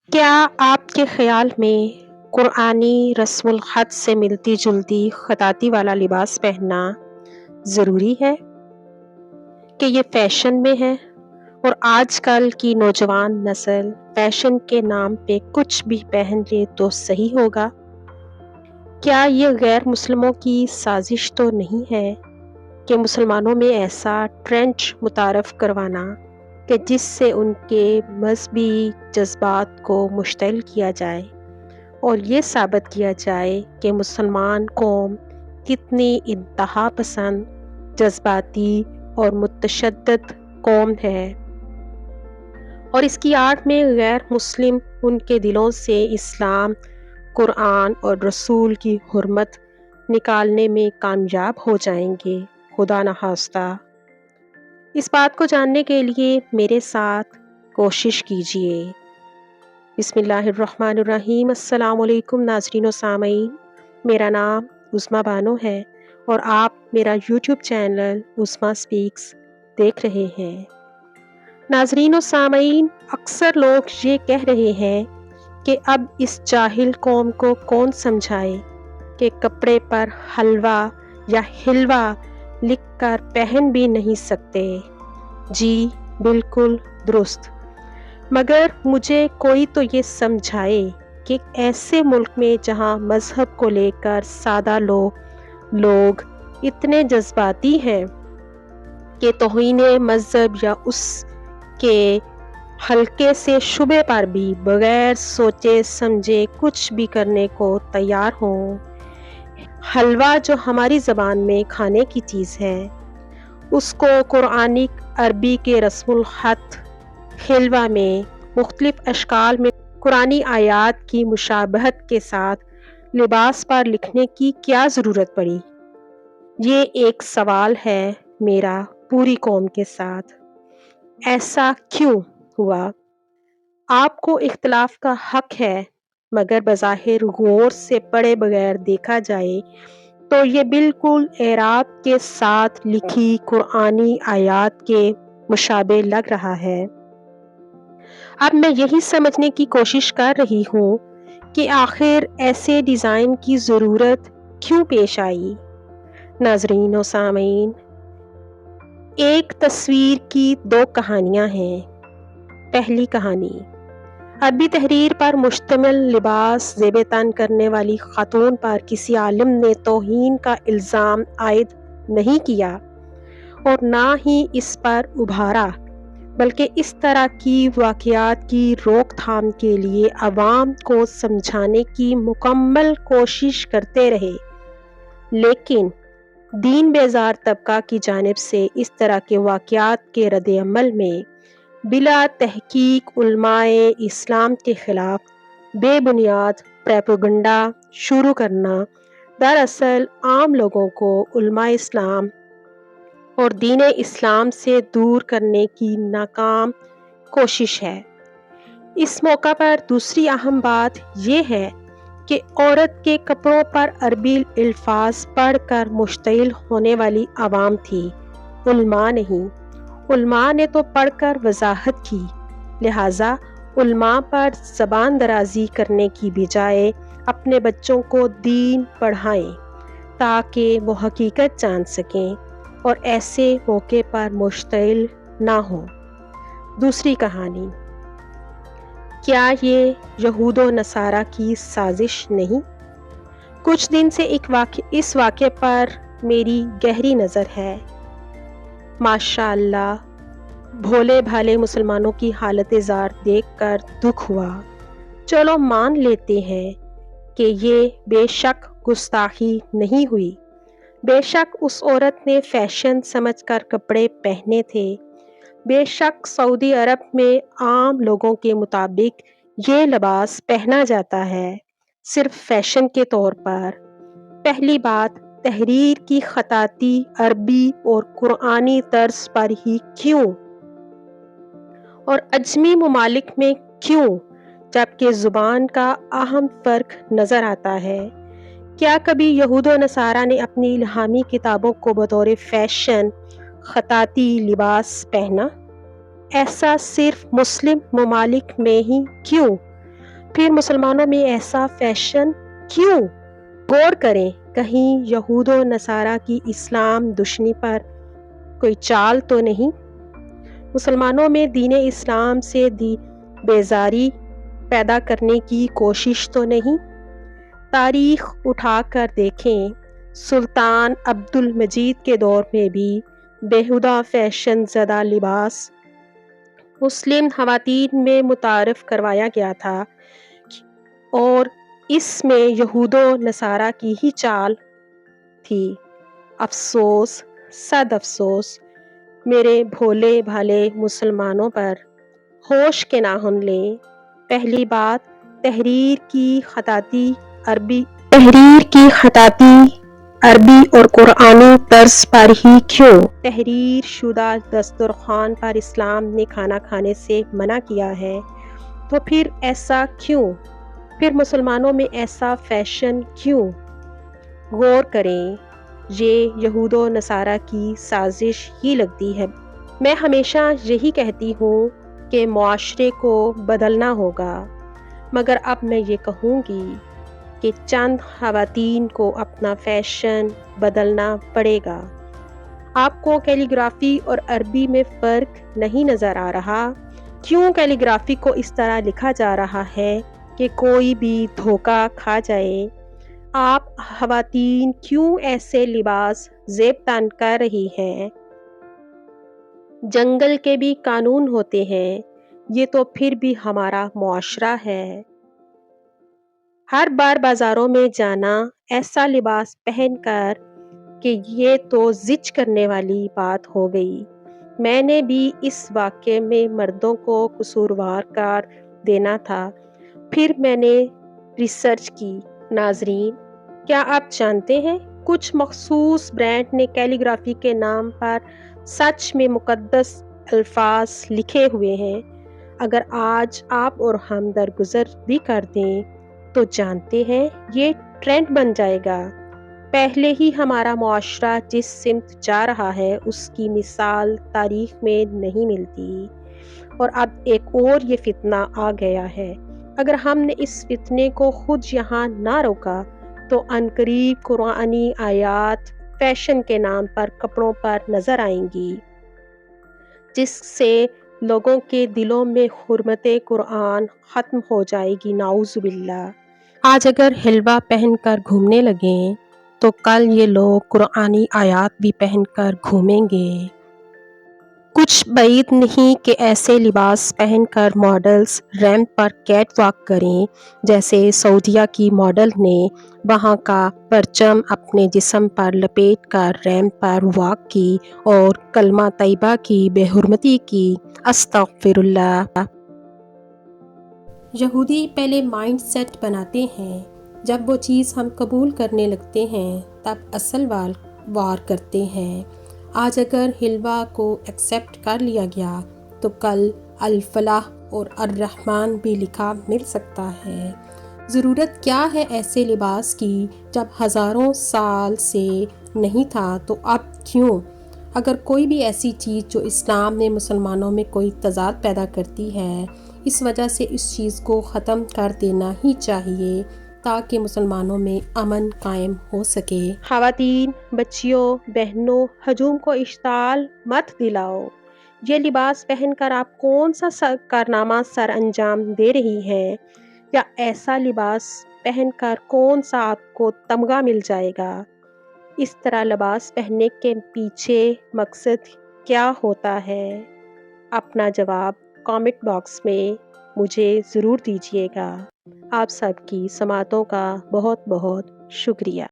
کیا آپ کے خیال میں قرآنی رسم الخط سے ملتی جلتی خطاطی والا لباس پہننا ضروری ہے کہ یہ فیشن میں ہے اور آج کل کی نوجوان نسل فیشن کے نام پہ کچھ بھی پہن لے تو صحیح ہوگا؟ کیا یہ غیر مسلموں کی سازش تو نہیں ہے کہ مسلمانوں میں ایسا ٹرینڈ متعارف کروانا کہ جس سے ان کے مذہبی جذبات کو مشتعل کیا جائے اور یہ ثابت کیا جائے کہ مسلمان قوم کتنی انتہا پسند، جذباتی اور متشدد قوم ہے، اور اس کی آڑ میں غیر مسلم ان کے دلوں سے اسلام، قرآن اور رسول کی حرمت نکالنے میں کامیاب ہو جائیں گے؟ خدا نخواستہ۔ اس بات کو جاننے کے لیے میرے ساتھ کوشش کیجیے۔ بسم اللہ الرحمن الرحیم۔ السلام علیکم ناظرین و سامعین، میرا نام عظمیٰ بانو ہے اور آپ میرا یوٹیوب چینل عظمیٰ سپیکس دیکھ رہے ہیں۔ ناظرین و سامعین، اکثر لوگ یہ کہہ رہے ہیں کہ اب اس جاہل قوم کو کون سمجھائے کہ کپڑے پر حلوہ یا حلوہ لکھ کر پہن بھی نہیں سکتے۔ جی بالکل درست، مگر مجھے کوئی تو یہ سمجھائے کہ ایسے ملک میں جہاں مذہب کو لے کر سادہ لوگ اتنے جذباتی ہیں کہ توہین مذہب یا اس کے ہلکے سے شبہ پر بھی بغیر سوچے سمجھے کچھ بھی کرنے کو تیار ہوں۔ حلوہ جو ہماری زبان میں کھانے کی چیز ہے، اس کو قرآنک عربی کے رسم الخط حلوہ میں مختلف اشکال میں قرآنی آیات کی مشابہت کے ساتھ لباس پر لکھنے کی کیا ضرورت پڑی؟ یہ ایک سوال ہے میرا پوری قوم کے ساتھ۔ ایسا کیوں ہوا؟ آپ کو اختلاف کا حق ہے، مگر بظاہر غور سے پڑھے بغیر دیکھا جائے تو یہ بالکل اعراب کے ساتھ لکھی قرآنی آیات کے مشابہ لگ رہا ہے۔ اب میں یہی سمجھنے کی کوشش کر رہی ہوں کہ آخر ایسے ڈیزائن کی ضرورت کیوں پیش آئی؟ ناظرین و سامعین، ایک تصویر کی دو کہانیاں ہیں۔ پہلی کہانی، عربی تحریر پر مشتمل لباس زیب تن کرنے والی خاتون پر کسی عالم نے توہین کا الزام عائد نہیں کیا اور نہ ہی اس پر ابھارا، بلکہ اس طرح کی واقعات کی روک تھام کے لیے عوام کو سمجھانے کی مکمل کوشش کرتے رہے۔ لیکن دین بیزار طبقہ کی جانب سے اس طرح کے واقعات کے رد عمل میں بلا تحقیق علماء اسلام کے خلاف بے بنیاد پروپیگنڈا شروع کرنا دراصل عام لوگوں کو علماء اسلام اور دین اسلام سے دور کرنے کی ناکام کوشش ہے۔ اس موقع پر دوسری اہم بات یہ ہے کہ عورت کے کپڑوں پر عربی الفاظ پڑھ کر مشتعل ہونے والی عوام تھی، علماء نہیں۔ علماء نے تو پڑھ کر وضاحت کی، لہٰذا علماء پر زبان درازی کرنے کی بجائے اپنے بچوں کو دین پڑھائیں تاکہ وہ حقیقت جان سکیں اور ایسے موقع پر مشتعل نہ ہوں۔ دوسری کہانی، کیا یہ یہود و نصارہ کی سازش نہیں؟ کچھ دن سے اس واقعے پر میری گہری نظر ہے۔ ماشاءاللہ، بھولے بھالے مسلمانوں کی حالت زار دیکھ کر دکھ ہوا۔ چلو مان لیتے ہیں کہ یہ بے شک گستاخی نہیں ہوئی، بے شک اس عورت نے فیشن سمجھ کر کپڑے پہنے تھے، بے شک سعودی عرب میں عام لوگوں کے مطابق یہ لباس پہنا جاتا ہے صرف فیشن کے طور پر۔ پہلی بات، تحریر کی خطاطی عربی اور قرآنی طرز پر ہی کیوں اور عجمی ممالک میں کیوں، جبکہ زبان کا اہم فرق نظر آتا ہے؟ کیا کبھی یہود و نصارہ نے اپنی الہامی کتابوں کو بطور فیشن خطاطی لباس پہنا؟ ایسا صرف مسلم ممالک میں ہی کیوں، پھر مسلمانوں میں ایسا فیشن کیوں؟ غور کریں، کہیں یہود و نصارہ کی اسلام دشمنی پر کوئی چال تو نہیں؟ مسلمانوں میں دین اسلام سے بیزاری پیدا کرنے کی کوشش تو نہیں؟ تاریخ اٹھا کر دیکھیں، سلطان عبد المجید کے دور میں بھی بیہودہ فیشن زدہ لباس مسلم خواتین میں متعارف کروایا گیا تھا، اور اس میں یہود و نصارہ کی ہی چال تھی۔ افسوس، صد افسوس، میرے بھولے بھالے مسلمانوں پر۔ ہوش کے ناخن لیں۔ پہلی بات، تحریر کی خطاطی عربی اور قرآنی طرز پر ہی کیوں؟ تحریر شدہ دسترخوان پر اسلام نے کھانا کھانے سے منع کیا ہے، تو پھر ایسا کیوں؟ پھر مسلمانوں میں ایسا فیشن کیوں؟ غور کریں، یہ یہود و نصارہ کی سازش ہی لگتی ہے۔ میں ہمیشہ یہی کہتی ہوں کہ معاشرے کو بدلنا ہوگا، مگر اب میں یہ کہوں گی کہ چند خواتین کو اپنا فیشن بدلنا پڑے گا۔ آپ کو کیلی گرافی اور عربی میں فرق نہیں نظر آ رہا؟ کیوں کیلی گرافی کو اس طرح لکھا جا رہا ہے کہ کوئی بھی دھوکہ کھا جائے؟ آپ خواتین کیوں ایسے لباس زیب تن کر رہی ہیں؟ جنگل کے بھی قانون ہوتے ہیں، یہ تو پھر بھی ہمارا معاشرہ ہے۔ ہر بار بازاروں میں جانا ایسا لباس پہن کر کہ یہ تو زج کرنے والی بات ہو گئی۔ میں نے بھی اس واقعے میں مردوں کو قصوروار قرار دینا تھا، پھر میں نے ریسرچ کی۔ ناظرین، کیا آپ جانتے ہیں کچھ مخصوص برانڈ نے کیلی گرافی کے نام پر سچ میں مقدس الفاظ لکھے ہوئے ہیں؟ اگر آج آپ اور ہم درگزر بھی کر دیں تو جانتے ہیں یہ ٹرینڈ بن جائے گا۔ پہلے ہی ہمارا معاشرہ جس سمت جا رہا ہے اس کی مثال تاریخ میں نہیں ملتی، اور اب ایک اور یہ فتنہ آ گیا ہے۔ اگر ہم نے اس فتنے کو خود یہاں نہ روکا تو عنقریب قرآنی آیات فیشن کے نام پر کپڑوں پر نظر آئیں گی، جس سے لوگوں کے دلوں میں حرمت قرآن ختم ہو جائے گی، نعوذ باللہ۔ آج اگر حلوا پہن کر گھومنے لگیں تو کل یہ لوگ قرآنی آیات بھی پہن کر گھومیں گے۔ کچھ بعید نہیں کہ ایسے لباس پہن کر ماڈلز ریمپ پر کیٹ واک کریں، جیسے سعودیہ کی ماڈل نے وہاں کا پرچم اپنے جسم پر لپیٹ کر ریمپ پر واک کی اور کلمہ طیبہ کی بے حرمتی کی، استغفر اللہ۔ یہودی پہلے مائنڈ سیٹ بناتے ہیں، جب وہ چیز ہم قبول کرنے لگتے ہیں تب اصل وار کرتے ہیں۔ آج اگر حلوہ کو ایکسیپٹ کر لیا گیا تو کل الفلاح اور الرحمن بھی لکھا مل سکتا ہے۔ ضرورت کیا ہے ایسے لباس کی جب ہزاروں سال سے نہیں تھا تو اب کیوں؟ اگر کوئی بھی ایسی چیز جو اسلام میں مسلمانوں میں کوئی تضاد پیدا کرتی ہے، اس وجہ سے اس چیز کو ختم کر دینا ہی چاہیے تاکہ مسلمانوں میں امن قائم ہو سکے۔ خواتین، بچیوں، بہنوں، ہجوم کو اشتعال مت دلاؤ۔ یہ لباس پہن کر آپ کون سا کارنامہ سر انجام دے رہی ہیں، یا ایسا لباس پہن کر کون سا آپ کو تمغہ مل جائے گا؟ اس طرح لباس پہننے کے پیچھے مقصد کیا ہوتا ہے؟ اپنا جواب کامنٹ باکس میں مجھے ضرور دیجیے گا۔ آپ سب کی سماعتوں کا بہت بہت شکریہ۔